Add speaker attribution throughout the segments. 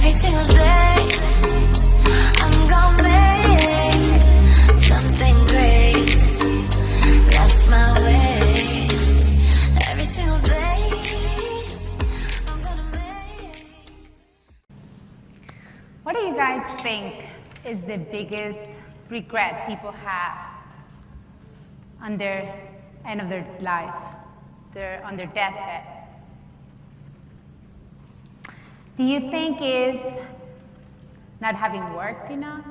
Speaker 1: Every single day, I'm gonna make something great. That's my way. Every single day, I'm gonna make.
Speaker 2: What do you guys think is the biggest regret people have on their end of their life, on their deathbed? Do you think is not having worked enough?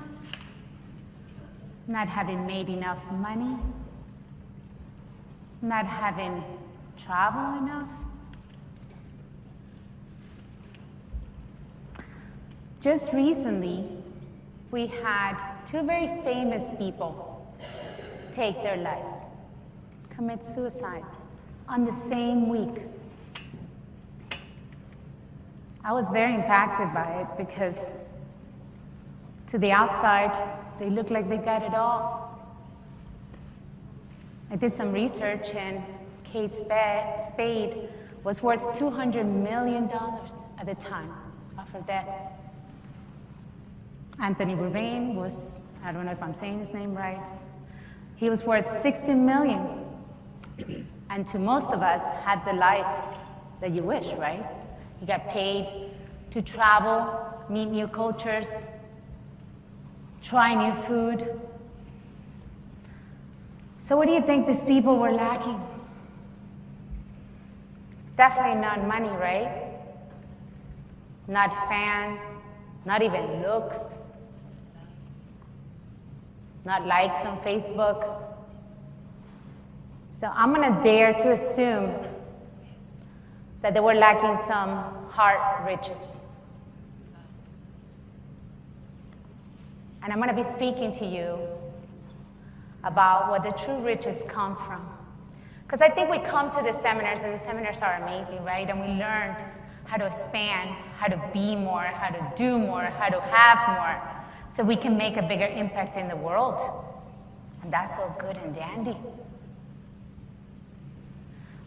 Speaker 2: Not having made enough money? Not having traveled enough? Just recently, we had two very famous people take their lives, commit suicide on the same week. I was very impacted by it because to the outside, they look like they got it all. I did some research and Kate Spade was worth $200 million at the time of her death. Anthony Bourdain was, I don't know if I'm saying his name right, he was worth $60 million. And to most of us, had the life that you wish, right? You got paid to travel, meet new cultures, try new food. So what do you think these people were lacking? Definitely not money, right? Not fans, not even looks, not likes on Facebook. So I'm gonna dare to assume that they were lacking some heart riches. And I'm going to be speaking to you about what the true riches come from. Because I think we come to the seminars, and the seminars are amazing, right? And we learned how to expand, how to be more, how to do more, how to have more, so we can make a bigger impact in the world. And that's all good and dandy.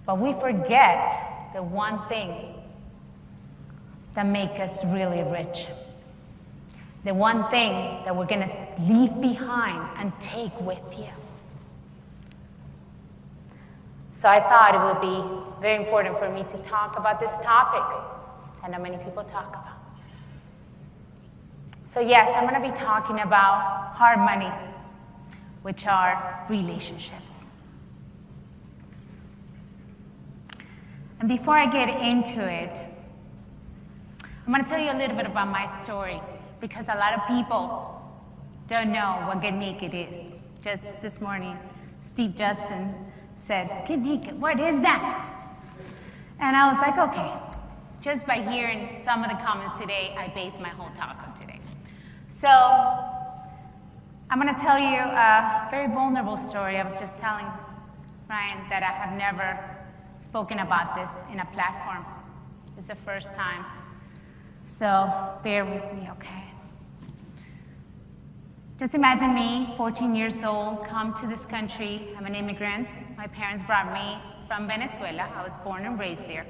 Speaker 2: But we forget the one thing that makes us really rich. The one thing that we're going to leave behind and take with you. So I thought it would be very important for me to talk about this topic that not many people talk about. So yes, I'm going to be talking about hard money, which are relationships. And before I get into it, I'm going to tell you a little bit about my story, because a lot of people don't know what get naked is. Just this morning, Steve Judson said, "Get naked, what is that?" And I was like, okay. Just by hearing some of the comments today, I based my whole talk on today. So I'm going to tell you a very vulnerable story. I was just telling Ryan that I have never spoken about this in a platform. It's the first time. So bear with me, okay? Just imagine me, 14 years old, come to this country. I'm an immigrant. My parents brought me from Venezuela. I was born and raised there.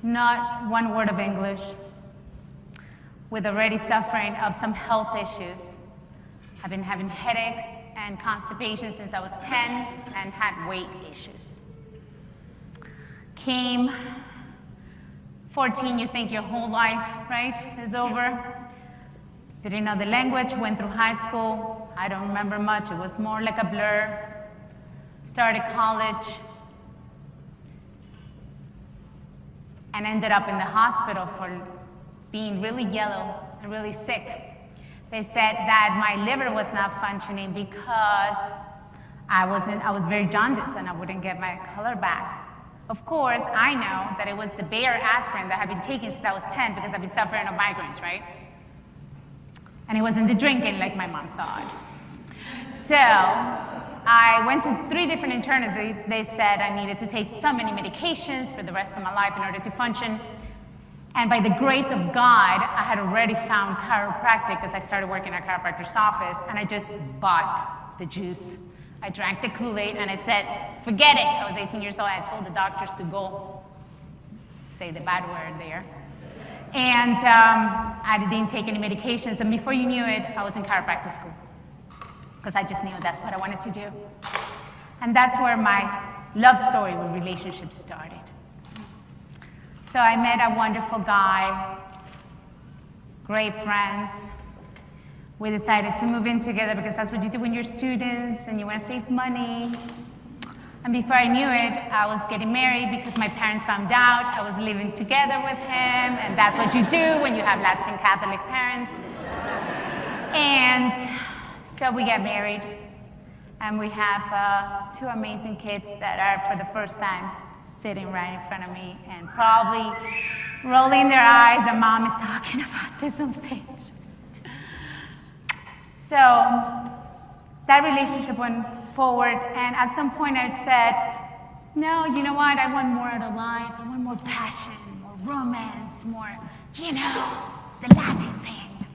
Speaker 2: Not one word of English, with already suffering of some health issues. I've been having headaches and constipation since I was 10 and had weight issues. Came 14, you think your whole life, right, is over. Didn't know the language, went through high school. I don't remember much, it was more like a blur. Started college. And ended up in the hospital for being really yellow and really sick. They said that my liver was not functioning because I was very jaundiced and I wouldn't get my color back. Of course, I know that it was the Bayer aspirin that I've been taking since I was 10 because I've been suffering of migraines, right? And it wasn't the drinking like my mom thought. So I went to 3 different internists. They said I needed to take so many medications for the rest of my life in order to function. And by the grace of God, I had already found chiropractic because I started working at a chiropractor's office, and I just bought the juice. I drank the Kool-Aid and I said, forget it. I was 18 years old. I told the doctors to go say the bad word there. And I didn't take any medications. And before you knew it, I was in chiropractic school. Because I just knew that's what I wanted to do. And that's where my love story with relationships started. So I met a wonderful guy, great friends. We decided to move in together because that's what you do when you're students and you want to save money. And before I knew it, I was getting married because my parents found out I was living together with him, and that's what you do when you have Latin Catholic parents. And so we got married, and we have 2 amazing kids that are, for the first time, sitting right in front of me and probably rolling their eyes that mom is talking about this on stage. So that relationship went forward, and at some point I said, no, you know what, I want more out of life. I want more passion, more romance, more, you know, the Latin thing.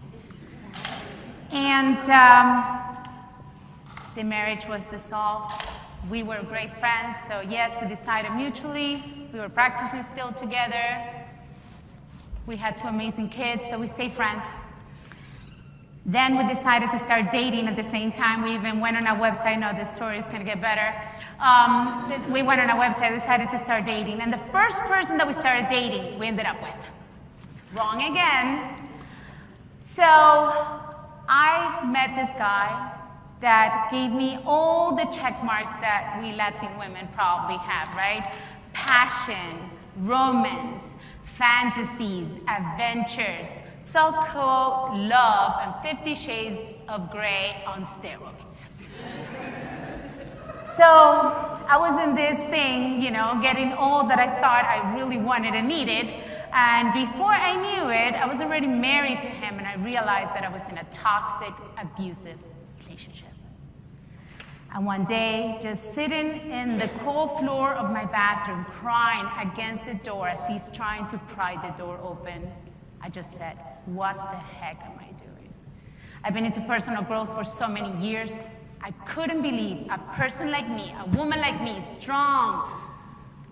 Speaker 2: And the marriage was dissolved. We were great friends, so yes, we decided mutually. We were practicing still together. We had 2 amazing kids, so we stayed friends. Then we decided to start dating at the same time. We even went on our website. No, this story is going to get better. We went on our website, decided to start dating. And the first person that we started dating, we ended up with. Wrong again. So I met this guy that gave me all the check marks that we Latin women probably have, right? Passion, romance, fantasies, adventures, so-called love, and 50 Shades of Grey on steroids. So I was in this thing, you know, getting all that I thought I really wanted and needed. And before I knew it, I was already married to him, and I realized that I was in a toxic, abusive relationship. And one day, just sitting in the cold floor of my bathroom, crying against the door as he's trying to pry the door open, I just said, what the heck am I doing? I've been into personal growth for so many years. I couldn't believe a person like me, a woman like me, strong,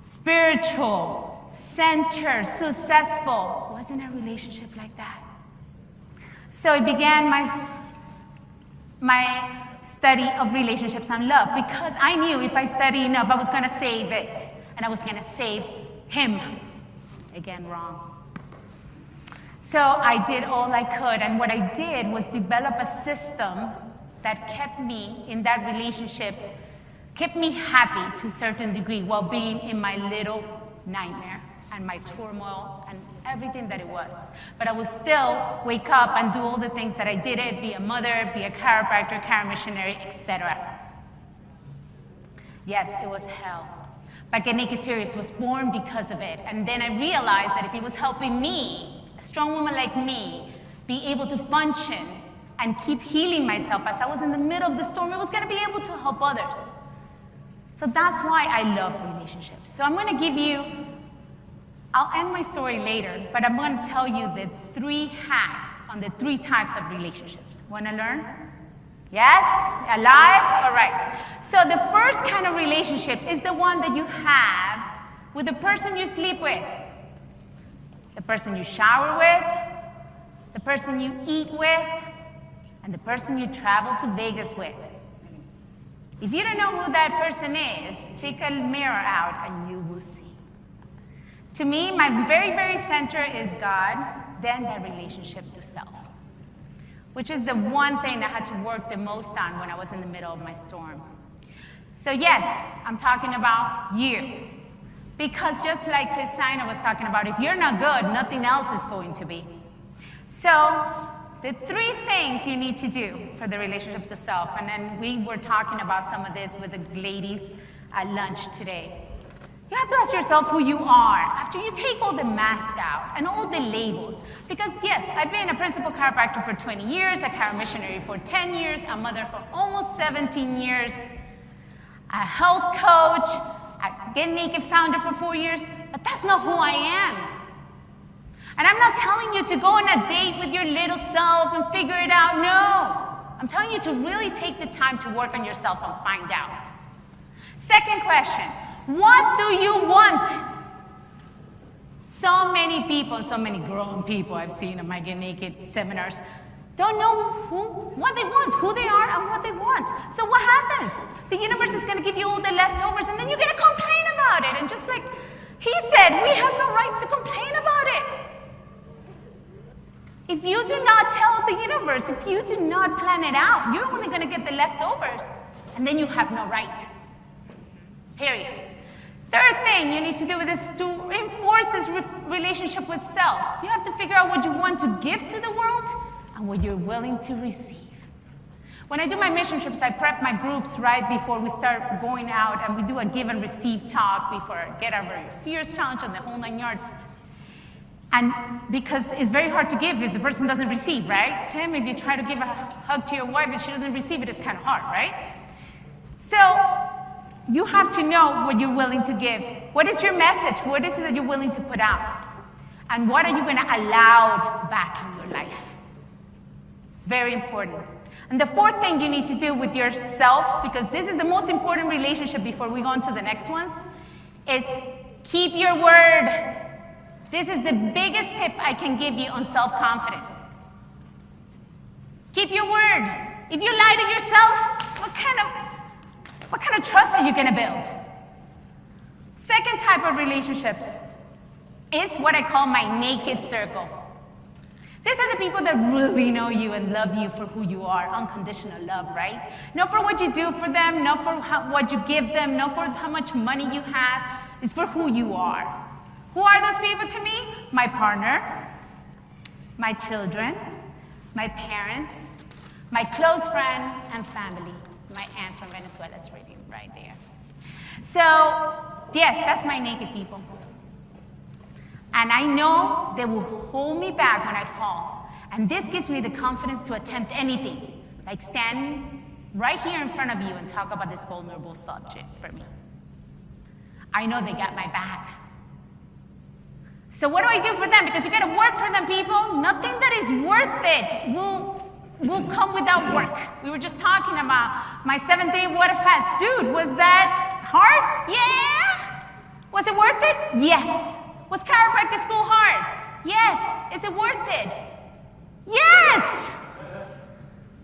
Speaker 2: spiritual, centered, successful, was in a relationship like that. So it began my study of relationships and love, because I knew if I studied enough, I was going to save it, and I was going to save him. Again, wrong. So I did all I could, and what I did was develop a system that kept me in that relationship, kept me happy to a certain degree while being in my little nightmare and my turmoil and everything that it was. But I would still wake up and do all the things that I did it, be a mother, be a chiropractor, chiropractor missionary, etc. Yes, it was hell. But Get Naked Serious was born because of it. And then I realized that if it was helping me, a strong woman like me, be able to function and keep healing myself as I was in the middle of the storm, it was going to be able to help others. So that's why I love relationships. So I'm going to give you, I'll end my story later, but I'm going to tell you the 3 hacks on the 3 types of relationships. Want to learn? Yes? Alive? All right. So the first kind of relationship is the one that you have with the person you sleep with, the person you shower with, the person you eat with, and the person you travel to Vegas with. If you don't know who that person is, take a mirror out and you will see. To me, my very, very center is God, then that relationship to self, which is the one thing I had to work the most on when I was in the middle of my storm. So yes, I'm talking about you. Because just like Christina was talking about, if you're not good, nothing else is going to be. So the 3 things you need to do for the relationship to self, and then we were talking about some of this with the ladies at lunch today. You have to ask yourself who you are after you take all the masks out and all the labels. Because yes, I've been a principal chiropractor for 20 years, a chiropractor missionary for 10 years, a mother for almost 17 years, a health coach, a Get Naked founder for 4 years, but that's not who I am. And I'm not telling you to go on a date with your little self and figure it out, no. I'm telling you to really take the time to work on yourself and find out. Second question, what do you want? So many people, so many grown people I've seen on my Get Naked seminars don't know what they want, who they are, and what they want. So what happens? The universe is going to give you all the leftovers, and then you're going to complain about it. And just like he said, we have no rights to complain about it. If you do not tell the universe, if you do not plan it out, you're only going to get the leftovers, and then you have no right. Period. Third thing you need to do with this to reinforce this relationship with self. You have to figure out what you want to give to the world and what you're willing to receive. When I do my mission trips, I prep my groups right before we start going out, and we do a give and receive talk before I get over your fears challenge and the whole 9 yards. And because it's very hard to give if the person doesn't receive, right? Tim, if you try to give a hug to your wife and she doesn't receive it, it's kind of hard, right? So you have to know what you're willing to give. What is your message? What is it that you're willing to put out? And what are you going to allow back in your life? Very important. And the fourth thing you need to do with yourself, because this is the most important relationship before we go on to the next ones, is keep your word. This is the biggest tip I can give you on self-confidence. Keep your word. If you lie to yourself, what kind of trust are you going to build? Second type of relationships is what I call my naked circle. These are the people that really know you and love you for who you are, unconditional love, right? Not for what you do for them, not for what you give them, not for how much money you have. It's for who you are. Who are those people to me? My partner, my children, my parents, my close friend, and family. My aunt from Venezuela is reading right there. So, yes, that's my naked people. And I know they will hold me back when I fall. And this gives me the confidence to attempt anything, like stand right here in front of you and talk about this vulnerable subject for me. I know they got my back. So what do I do for them? Because you got to work for them, people. Nothing that is worth it will come without work. We were just talking about my 7-day water fast. Dude, was that hard? Yeah. Was it worth it? Yes. Was chiropractic school hard? Yes. Is it worth it? Yes.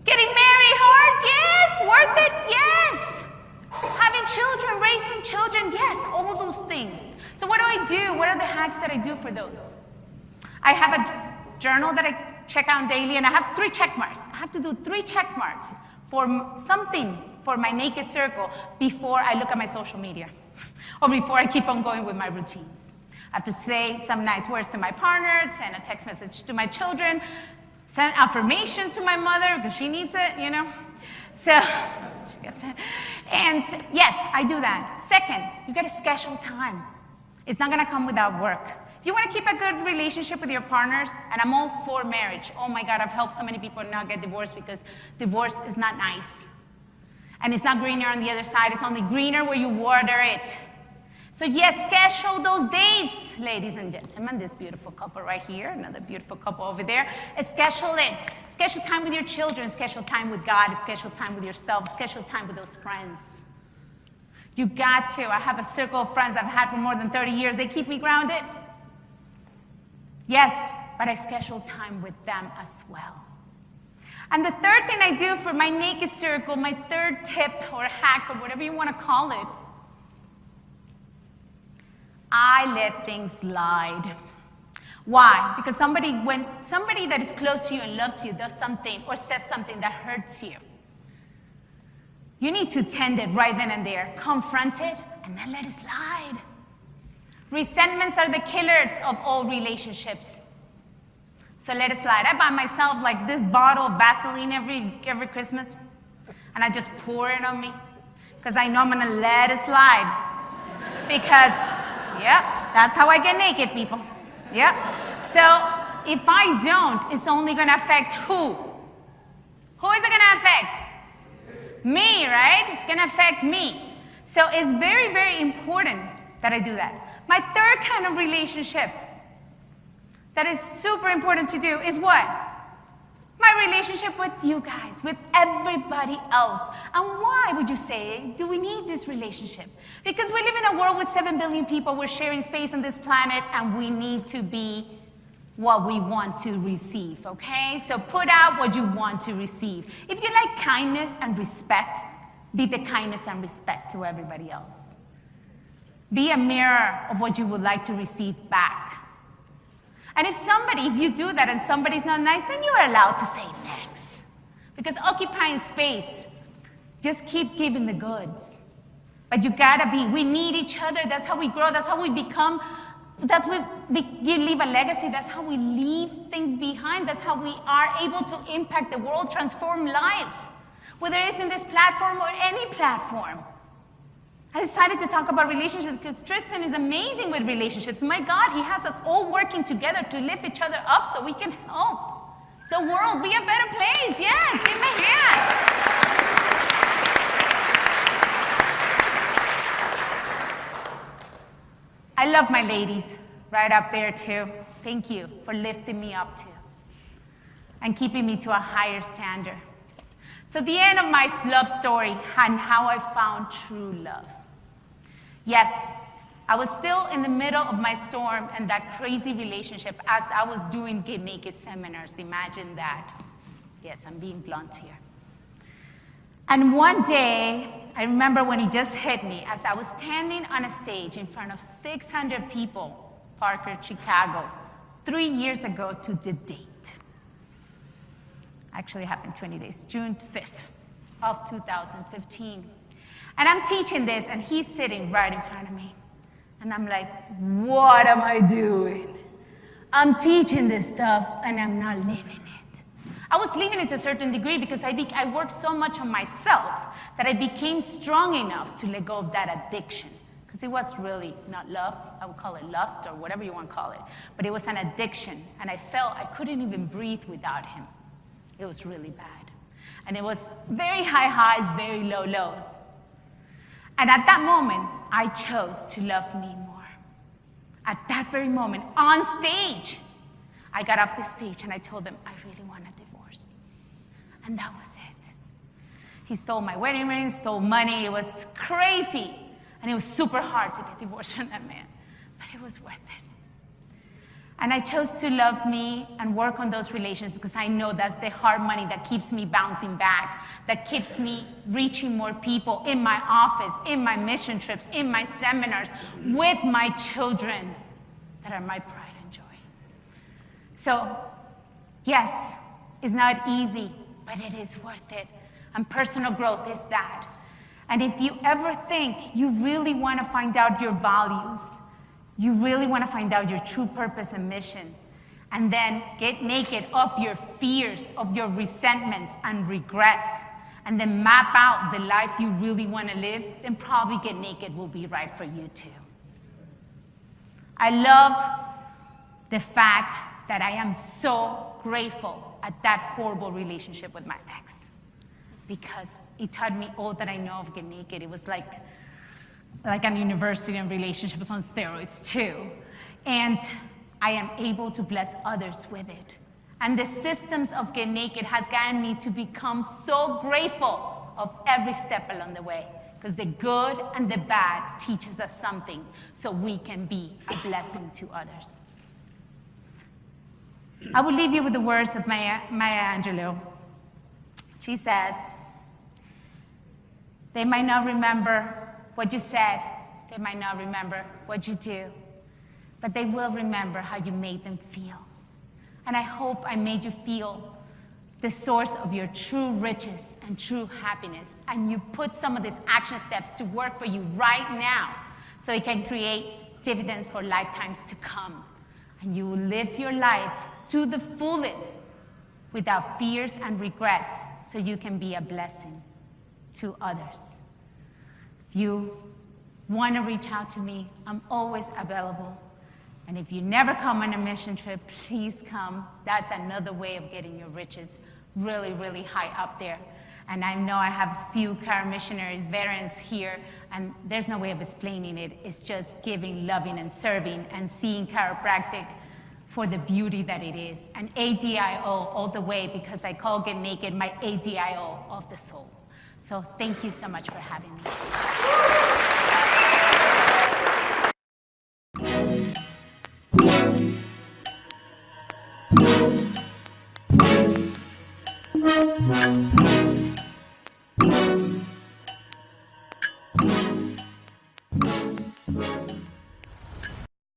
Speaker 2: Getting married hard? Yes. Worth it? Yes. Having children, raising children? Yes. All those things. So what do I do? What are the hacks that I do for those? I have a journal that I check out daily, and I have 3 check marks. I have to do 3 check marks for something for my naked circle before I look at my social media or before I keep on going with my routines. I have to say some nice words to my partner, send a text message to my children, send affirmations to my mother because she needs it, you know. So she gets it. And yes, I do that. Second, you got to schedule time. It's not going to come without work. If you want to keep a good relationship with your partners, and I'm all for marriage. Oh my God, I've helped so many people not get divorced because divorce is not nice. And it's not greener on the other side. It's only greener where you water it. So yes, schedule those dates, ladies and gentlemen. This beautiful couple right here, another beautiful couple over there. Schedule it. Schedule time with your children. Schedule time with God. Schedule time with yourself. Schedule time with those friends. You got to. I have a circle of friends I've had for more than 30 years. They keep me grounded. Yes, but I schedule time with them as well. And the third thing I do for my naked circle, my third tip or hack or whatever you want to call it, I let things slide. Why? Because when somebody that is close to you and loves you does something or says something that hurts you, you need to tend it right then and there. Confront it and then let it slide. Resentments are the killers of all relationships. So let it slide. I buy myself like this bottle of Vaseline every Christmas, and I just pour it on me because I know I'm going to let it slide. Because, yeah, that's how I get naked, people. Yeah. So if I don't, it's only going to affect who? Who is it going to affect? Me, right? It's going to affect me. So it's very, very important that I do that. My third kind of relationship that is super important to do is what? My relationship with you guys, with everybody else. And why would you say, do we need this relationship? Because we live in a world with 7 billion people. We're sharing space on this planet, and we need to be what we want to receive, okay? So put out what you want to receive. If you like kindness and respect, be the kindness and respect to everybody else. Be a mirror of what you would like to receive back. And if you do that and somebody's not nice, then you're allowed to say next. Because occupying space, just keep giving the goods. But you gotta we need each other. That's how we grow. That's how we become. That's how you leave a legacy. That's how we leave things behind. That's how we are able to impact the world, transform lives. Whether it's in this platform or any platform. I decided to talk about relationships because Tristan is amazing with relationships. My God, he has us all working together to lift each other up so we can help the world be a better place. Yes, give me a hand. I love my ladies right up there too. Thank you for lifting me up too and keeping me to a higher standard. So the end of my love story and how I found true love. Yes, I was still in the middle of my storm and that crazy relationship as I was doing Get Naked seminars. Imagine that. Yes, I'm being blunt here. And one day, I remember when he just hit me as I was standing on a stage in front of 600 people, Parker, Chicago, 3 years ago to the date. Actually happened 20 days, June 5th of 2015. And I'm teaching this, and he's sitting right in front of me. And I'm like, what am I doing? I'm teaching this stuff, and I'm not living it. I was living it to a certain degree because I worked so much on myself that I became strong enough to let go of that addiction. Because it was really not love. I would call it lust or whatever you want to call it. But it was an addiction, and I felt I couldn't even breathe without him. It was really bad. And it was very high highs, very low lows. And at that moment, I chose to love me more. At that very moment, on stage, I got off the stage and I told him, I really want a divorce. And that was it. He stole my wedding ring, stole money. It was crazy. And it was super hard to get divorced from that man. But it was worth it. And I chose to love me and work on those relations because I know that's the hard money that keeps me bouncing back, that keeps me reaching more people in my office, in my mission trips, in my seminars, with my children that are my pride and joy. So, yes, it's not easy, but it is worth it. And personal growth is that. And if you ever think you really want to find out your values, you really want to find out your true purpose and mission, and then get naked of your fears, of your resentments and regrets, and then map out the life you really want to live, then probably Get Naked will be right for you too. I love the fact that I am so grateful at that horrible relationship with my ex, because it taught me all that I know of Get Naked. It was like an university and relationships on steroids too. And I am able to bless others with it. And the systems of Get Naked has gotten me to become so grateful of every step along the way. Because the good and the bad teaches us something so we can be a blessing to others. I will leave you with the words of Maya Angelou. She says, they might not remember what you said, they might not remember what you do, but they will remember how you made them feel. And I hope I made you feel the source of your true riches and true happiness, and you put some of these action steps to work for you right now so it can create dividends for lifetimes to come. And you will live your life to the fullest without fears and regrets so you can be a blessing to others. If you want to reach out to me, I'm always available. And if you never come on a mission trip, please come. That's another way of getting your riches really, really high up there. And I know I have a few Cara missionaries, veterans here, and there's no way of explaining it. It's just giving, loving, and serving, and seeing chiropractic for the beauty that it is. And ADIO all the way, because I call Get Naked my ADIO of the soul. So thank you so much for having me.